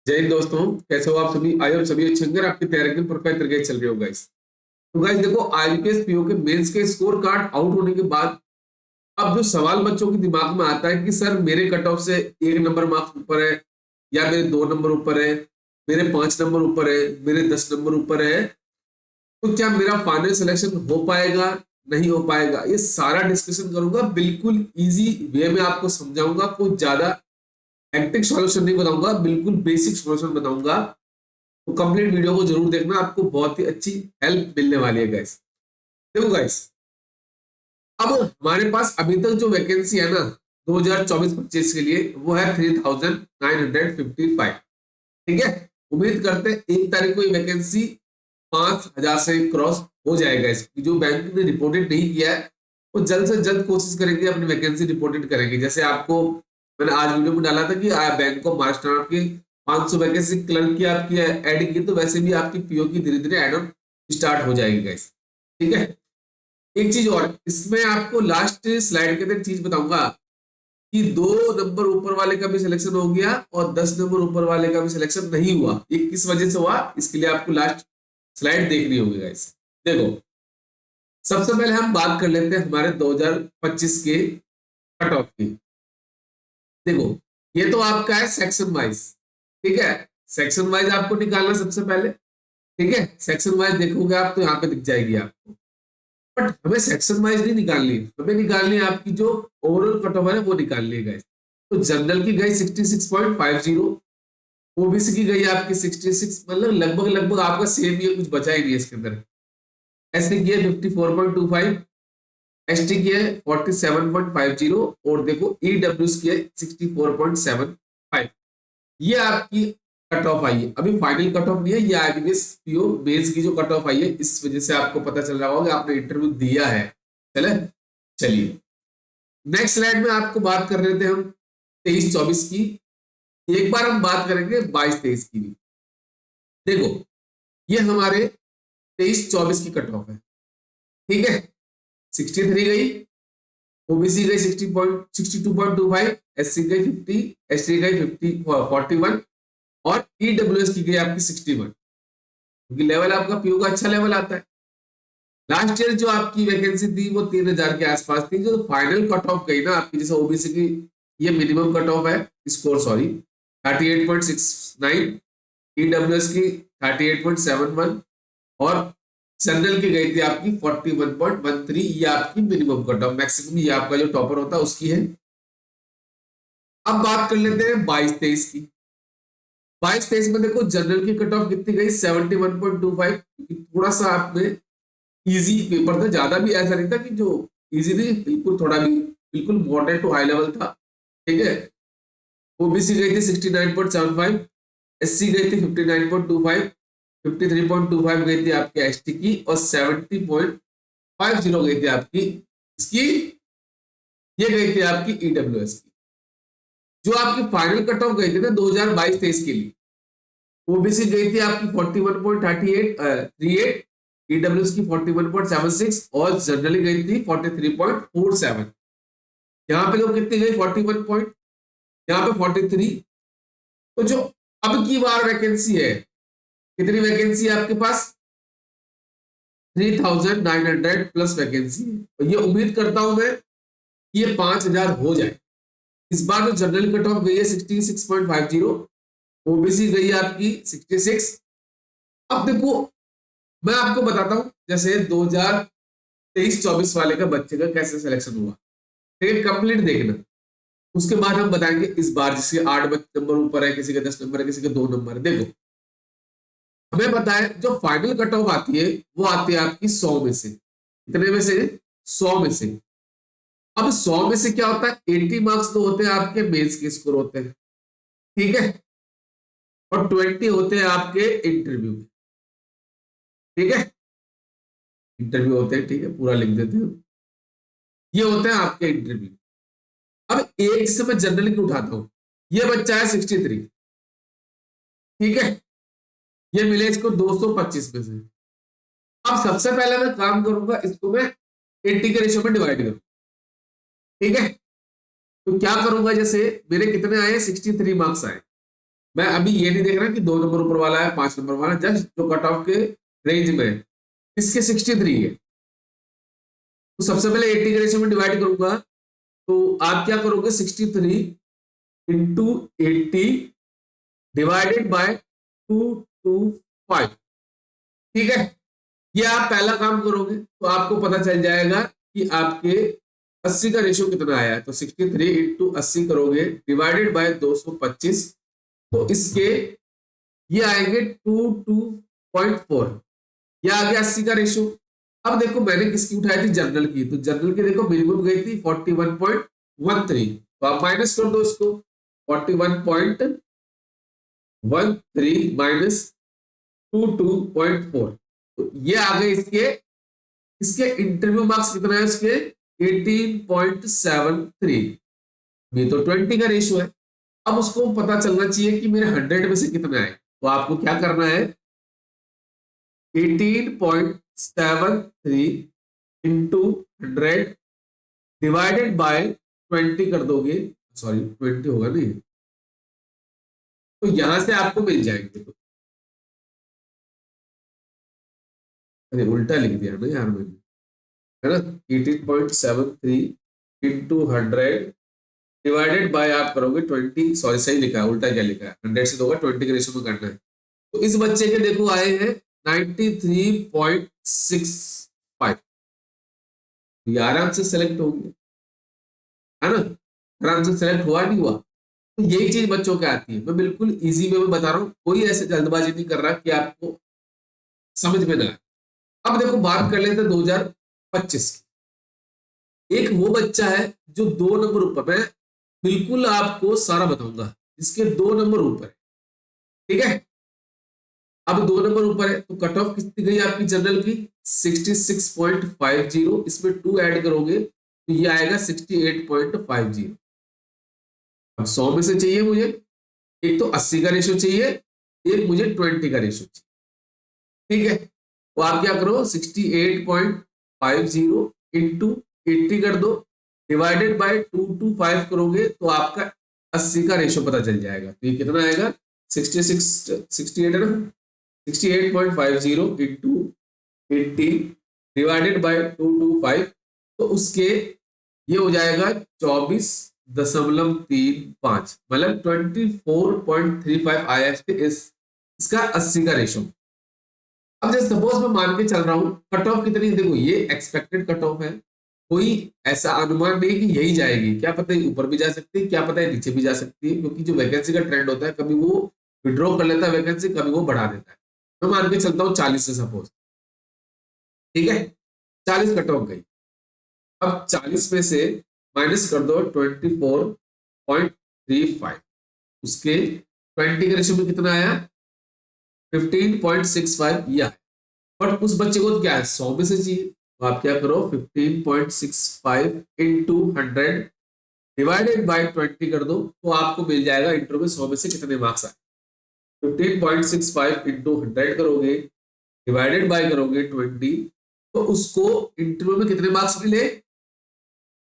जय हिंद दोस्तों, कैसे हो आप सभी। आई होप सभी अच्छे होंगे और आपकी तैयारी की परफेक्ट तरीके से चल रही हो गाइस। तो गाइस देखो, आईबीपीएस पीओ के मेंस के स्कोर कार्ड आउट होने के बाद अब जो सवाल बच्चों के दिमाग में आता है कि सर मेरे कट ऑफ से 1 नंबर मार्क्स ऊपर है, या मेरे 2 नंबर ऊपर है, मेरे 5 नंबर ऊपर है, मेरे 10 नंबर ऊपर है, तो क्या मेरा फाइनल सिलेक्शन हो पाएगा, नहीं हो पाएगा। ये सारा डिस्कशन करूंगा, बिल्कुल इजी वे में आपको समझाऊंगा। कुछ ज्यादा हेक्टिक सॉल्यूशन नहीं बताऊंगा, बिल्कुल बेसिक सॉल्यूशन बताऊंगा। तो कंप्लीट वीडियो को जरूर देखना, आपको बहुत ही अच्छी हेल्प मिलने वाली है गाइस। देखो गाइस, अब हमारे पास अभी तक जो वैकेंसी है ना 2024-25 के लिए, वो है 3955। ठीक है, उम्मीद करते हैं 1 तारीख को ये वैकेंसी 5000 से क्रॉस हो जाएगा। इसकी जो बैंक ने रिपोर्टेड नहीं किया है, वो जल्द से जल्द कोशिश करेंगे अपनी वैकेंसी रिपोर्टेड करेंगे। जैसे आपको मैंने आज वीडियो में डाला था कि बैंक ऑफ महाराष्ट्र की 500 वैकेंसी क्लर्क की आपकी ऐड की, तो वैसे भी आपकी पीओ की धीरे धीरे ऐड ऑन स्टार्ट हो जाएगी गाइस। ठीक है, एक चीज और इसमें आपको लास्ट स्लाइड के अंदर चीज बताऊंगा कि 2 नंबर ऊपर वाले का भी सिलेक्शन हो गया और 10 नंबर ऊपर वाले का भी सिलेक्शन नहीं हुआ। ये किस वजह से हुआ, इसके लिए आपको लास्ट स्लाइड देखनी होगी गाइस। देखो, सबसे पहले हम बात कर लेते हैं हमारे 2025 के कट ऑफ की। देखो, ये तो आपका है सेक्शन वाइज। ठीक है, सेक्शन वाइज आपको निकालना सबसे पहले। ठीक है, सेक्शन वाइज देखोगे आप तो यहाँ पे दिख जाएगी आपको, बट हमें सेक्शन वाइज नहीं निकालनी है, हमें निकालनी है आपकी जो ओवरऑल कट ऑफ है वो निकालनी है गाइस। तो जनरल की गई 66.50, ओबीसी की गई आपकी 66, मतलब लगभग लगभग आपका सेम ही है, कुछ बचा ही नहीं है इसके अंदर। एससी की है 54.25, एसटी की है 47.50 और देखो ईडब्ल्यूएस की है 64.75। ये आपकी कट ऑफ आई है। अभी फाइनल कट ऑफ नहीं है, ये आईबीपीएस पीओ बेस की जो कट ऑफ आई है, इस वजह से आपको पता चल रहा होगा आपने इंटरव्यू दिया है। चले चलिए नेक्स्ट स्लाइड में आपको बात कर रहे थे हम 23-24 की। एक बार हम बात करेंगे 22-23 की भी। देखो, ये हमारे 23-24 की कट ऑफ है। ठीक है, 63 गई, ओबीसी गई 62.25, एससी गई 50, एसटी गई 41 और ईडब्ल्यूएस की गई आपकी 61, क्योंकि लेवल आपका पीओ का अच्छा लेवल आता है। लास्ट ईयर जो आपकी वैकेंसी थी वो 3000 के आसपास थी। जो फाइनल कट ऑफ गई ना आपकी, जैसे ओबीसी की ये मिनिमम कट ऑफ है, स्कोर सॉरी 38.69, ईडब्ल्यूएस की 38.71 और जनरल की गई थी आपकी 41.13। ये आपकी मिनिमम कट ऑफ, मैक्सिमम ये आपका जो टॉपर होता है उसकी है। अब बात कर लेते हैं 22-23 की। 22-23 में देखो जनरल की कट ऑफ कितनी गई 71.25, थोड़ा सा आप में इजी पेपर था, ज्यादा भी ऐसा नहीं था कि जो इजी नहीं, बिल्कुल थोड़ा भी बिल्कुल मॉडरेट टू हाई लेवल था। ठीक है, ओबीसी गई थी 69.75, एससी गई थी 59.25, 53.25 गई थी आपकी एसटी की और 70.50 गई थी आपकी इसकी, ये गई थी आपकी ईडब्ल्यूएस की। जो आपकी फाइनल कट ऑफ गई थी ना 2022-23 के लिए, ओबीसी गई थी आपकी 41.38, ईडब्ल्यूएस की 41.76 और जनरली गई थी 43.47। यहाँ पे लोग कितनी गई 41 पॉइंट, यहाँ पे 43। तो जो अब की बार वैकेंसी है, कितनी वैकेंसी है आपके पास 3900 प्लस वैकेंसी है, और ये उम्मीद करता हूं मैं कि ये 5000 हो जाए। इस बार जो जनरल कट ऑफ गई है 66.50, ओबीसी गई है आपकी 66। अब देखो, मैं आपको बताता हूं जैसे 2023-24 वाले का बच्चे का कैसे सिलेक्शन हुआ, ठीक है, कंप्लीट देखना। उसके बाद हम बताएंगे इस बार जिसके 8 नंबर ऊपर है, किसी के 10 नंबर है, किसी के 2 नंबर है। देखो, हमें पता है जो फाइनल कट ऑफ आती है वो आती है आपकी 100 में से। कितने में से 100 में से। अब 100 में से क्या होता है 80 मार्क्स तो होते हैं आपके मेंस के स्कोर होते हैं। ठीक है, और 20 होते हैं आपके इंटरव्यू। ठीक है, इंटरव्यू होते हैं, ठीक है, पूरा लिख देते हैं। ये होते हैं आपके इंटरव्यू। अब एक से मैं जनरली उठाता हूं, ये बच्चा है 63। ठीक है, ये मिले इसको 225 में से। अब सबसे पहले मैं काम करूंगा, इसको मैं 80 के रेशियो में डिवाइड करूंगा। ठीक है, तो क्या करूंगा, जैसे मेरे कितने आए 63 मार्क्स आए, मैं अभी ये नहीं देख रहा कि 2 नंबर ऊपर वाला है 5 नंबर वाला, जस्ट जो कट ऑफ के रेंज में है, इसके 63 है। तो सबसे पहले 80 के रेशियो में डिवाइड करूंगा, तो आप क्या करोगे 63 इंटू 80 डिवाइडेड बाय 225। ठीक है, ये आप पहला काम करोगे तो आपको पता चल जाएगा कि आपके 80 का रेशियो कितना आया है। तो 63 इंटू 80 करोगे डिवाइडेड बाय 225, तो इसके ये आएंगे 22.4। ये आ गया 80 का रेशियो। अब देखो मैंने किसकी उठाई थी, जनरल की, तो जनरल की देखो मिनिमम गई थी 41.13, तो आप माइनस कर दो इसको, 41.13 माइनस 22.4, तो ये आ गए इसके इसके इंटरव्यू मार्क्स कितना है इसके 18.73। ये तो 20 का रेशियो है। अब उसको पता चलना चाहिए कि मेरे 100 में से कितना है, तो आपको क्या करना है 18.73 इंटू 100 डिवाइडेड बाय 20 कर दोगे, सॉरी 20 होगा नहीं, तो यहां से आपको मिल जाएंगे। तो अरे उल्टा लिख दिया ना यार मैंने, है ना, 18.73 इंटू 100 डिवाइडेड बाय आप करोगे 20, सॉरी सही लिखा है, उल्टा क्या लिखा है, 100 से दोगा 20 के रेशियो में करना है। तो इस बच्चे के देखो आए हैं 93.65, ये आराम से सेलेक्ट हो गया, है ना, आराम से सेलेक्ट हुआ नहीं हुआ। तो यही चीज बच्चों के आती है, मैं बिल्कुल इजी वे में बता रहा हूँ, कोई ऐसे जल्दबाजी नहीं कर रहा कि आपको समझ में ना आए। अब देखो बात कर लेते हैं 2025 की। एक वो बच्चा है जो 2 नंबर ऊपर, मैं बिल्कुल आपको सारा बताऊंगा, इसके 2 नंबर ऊपर है। ठीक है, अब 2 नंबर ऊपर है तो कट ऑफ कितनी गई आपकी जनरल की 66.50, इसमें 2 ऐड करोगे तो ये आएगा 68.50। अब 100 में से चाहिए मुझे, एक तो 80 का रेशियो चाहिए, एक मुझे 20 का रेशियो चाहिए। ठीक है, तो आप क्या करो 68.50 इंटू 80 कर दो डिवाइडेड बाय 225 करोगे तो आपका 80 का रेशियो पता चल जाएगा। तो ये कितना आएगा 68 है ना, 68.50 इंटू 80 डिवाइडेड बाय 225, तो उसके ये हो जाएगा 24.35, मतलब 24.35 आया इसका 80 का रेशियो। अब जैसे सपोज मैं मान के चल रहा हूं कट ऑफ कितनी, देखो ये एक्सपेक्टेड कट ऑफ है, कोई ऐसा अनुमान नहीं कि यही जाएगी, क्या पता है ऊपर भी जा सकती है, क्या पता है नीचे भी जा सकती है, क्योंकि जो वैकेंसी का ट्रेंड होता है कभी वो विड्रॉ कर लेता है वैकेंसी, कभी वो बढ़ा देता है। मैं मान के चलता हूँ 40 से सपोज, ठीक है, 40 कट ऑफ गई। अब 40 में से माइनस कर दो 24.35, उसके 20 के रेशियो में कितना आया 15.65 या, बट उस बच्चे को क्या है 100 में से चाहिए, तो आप क्या करो 15.65 इंटू 100 डिवाइडेड बाय 20 कर दो, तो आपको मिल जाएगा इंटरव्यू में 100 में से कितने मार्क्स आए। 15.65 इंटू 100 करोगे डिवाइडेड बाय करोगे 20, तो उसको इंटरव्यू में कितने मार्क्स मिले,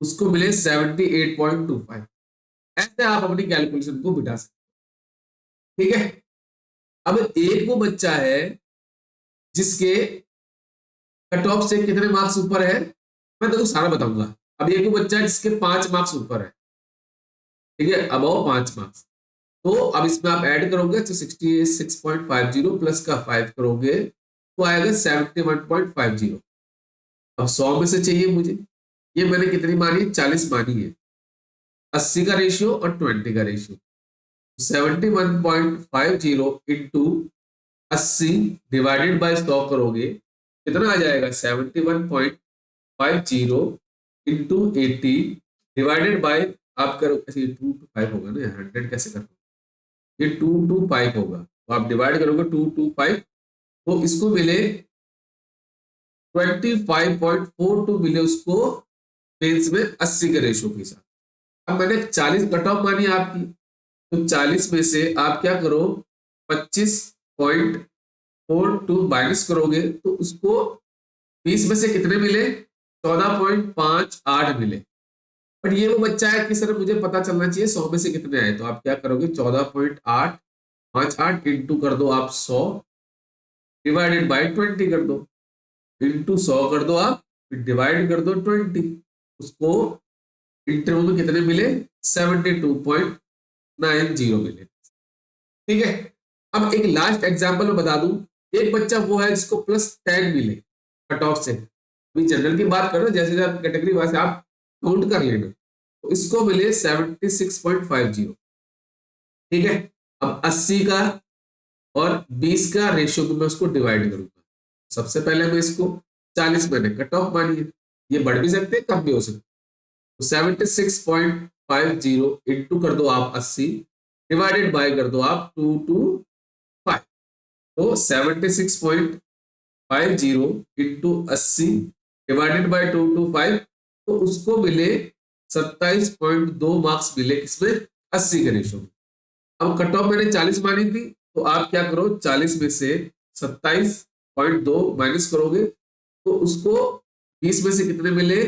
उसको मिले 78.25। ऐसे आप अपनी कैलकुलेशन को बिठा सकते। ठीक है, अब एक वो बच्चा है जिसके कट ऑफ से कितने मार्क्स ऊपर है, मैं देखो सारा बताऊंगा। अब एक वो बच्चा है जिसके 5 मार्क्स ऊपर है, ठीक है, अब आओ 5 मार्क्स, तो अब इसमें आप ऐड करोगे तो 66.50 प्लस का 5 करोगे तो आएगा 71.50। अब 100 में से चाहिए मुझे, ये मैंने कितनी मानी 40 मानी है, 80 का रेशियो और 20 का रेशियो, 71.50 इंटू 80 डिवाइडेड बाय 100 करोगे कितना आ जाएगा 71.50 इंटू 80 डिवाइडेड बाय, आप करो ऐसे 2 to 5 होगा ना, 100 कैसे करोगे, ये 2 to 5 होगा, तो आप डिवाइड करोगे 2 to 5, तो इसको मिले 25.42 मिले उसको मेंस में 80 के रेशियो के साथ। अब मैंने 40 कट ऑफ मानी आपकी, तो 40 में से आप क्या करो 25.42 माइनस करोगे तो उसको 20 में से कितने मिले 14.58 मिले। बट ये वो बच्चा है कि सर मुझे पता चलना चाहिए 100 में से कितने आए, तो आप क्या करोगे 14.8 5 8 इंटू कर दो आप 100 डिवाइडेड बाय 20 कर दो, इंटू 100 कर दो आप, डिवाइड कर दो 20। उसको इंटरव्यू में कितने मिले? 72.90 मिले। ठीक है। अब एक लास्ट एग्जांपल में बता दूं, एक बच्चा वो है जिसको +10 मिले कट ऑफ से, अभी जनरल की बात कर रहे हो, जैसे आप कैटेगरी वाइज आप काउंट कर लेना, तो इसको मिले 76.50। ठीक है। अब 80 का और 20 का रेशियो में मैं उसको डिवाइड करूंगा। सबसे पहले मैं इसको 40 मैंने कट ऑफ मानी है, ये बढ़ भी सकते हैं कम भी हो सकते, तो 76.50 इंटू कर दो आप 80 डिवाइडेड बाय कर दो आप 225, तो 76.50 इंटू 80 डिवाइडेड बाय 225, तो उसको मिले 27.2 मार्क्स मिले किसमें? 80 के रेशो में। अब कट ऑफ मैंने 40 मानी थी, तो आप क्या करो 40 में से 27.2 माइनस करोगे, तो उसको 20 में से कितने मिले?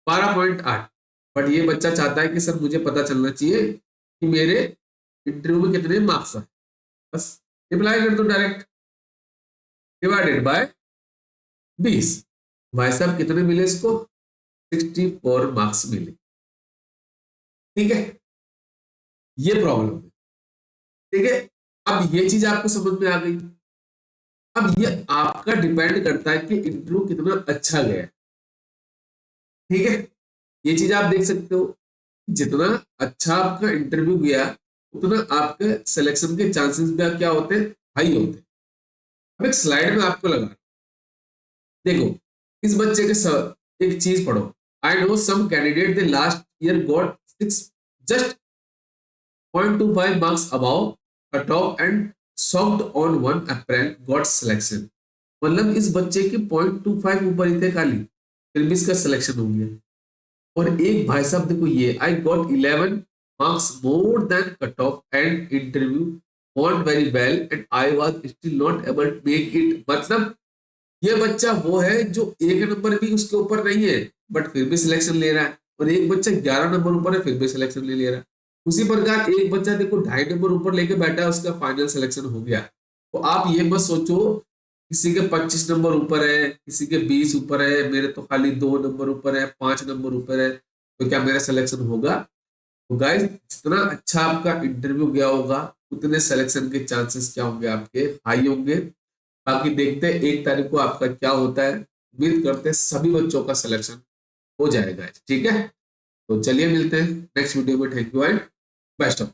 12.8। बट ये बच्चा चाहता है कि सर मुझे पता चलना चाहिए कि मेरे इंटरव्यू में कितने मार्क्स आए, बस रिप्लाई कर दो डायरेक्ट, डिवाइडेड बाय 20। भाई साहब कितने मिले इसको? 64 मार्क्स मिले। ठीक है, ये प्रॉब्लम है। ठीक है, अब ये चीज आपको समझ में आ गई। अब ये आपका डिपेंड करता है कि इंटरव्यू कितना अच्छा गया। ठीक है, ये चीज आप देख सकते हो, जितना अच्छा आपका इंटरव्यू गया उतना आपके सिलेक्शन के चांसेस भी क्या होते हैं? हाई होते हैं। अब एक स्लाइड में आपको लगा, देखो इस बच्चे के एक चीज पढ़ो, I know some candidate the last year got 6 just 0.25 marks above cut off and shocked on 1 April got selection। मतलब इस बच्चे के 0.25 ऊपर ही थे खाली, फिर भी इसका सिलेक्शन हो गया। और एक भाई साहब देखो ये, I got 11 marks more than cut off and interview went very well and I was still not able to make it। मतलब ये बच्चा वो है जो 1 नंबर भी उसके ऊपर नहीं है बट फिर भी सिलेक्शन ले रहा है, और एक बच्चा 11 नंबर ऊपर है फिर भी सिलेक्शन ले ले रहा है। उसी प्रकार एक बच्चा देखो 2.5 नंबर ऊपर लेके बैठा है, उसका फाइनल सिलेक्शन हो गया। तो आप ये मत सोचो किसी के 25 नंबर ऊपर है, किसी के 20 ऊपर है, मेरे तो खाली 2 नंबर ऊपर है, 5 नंबर ऊपर है, तो क्या मेरा सिलेक्शन होगा? तो गाइस जितना अच्छा आपका इंटरव्यू गया होगा उतने सिलेक्शन के चांसेस क्या होंगे? आपके हाई होंगे। बाकी देखते हैं 1 तारीख को आपका क्या होता है। उम्मीद करते हैं सभी बच्चों का सिलेक्शन हो जाएगा। ठीक है, तो चलिए मिलते हैं नेक्स्ट वीडियो में। Thank you and best of.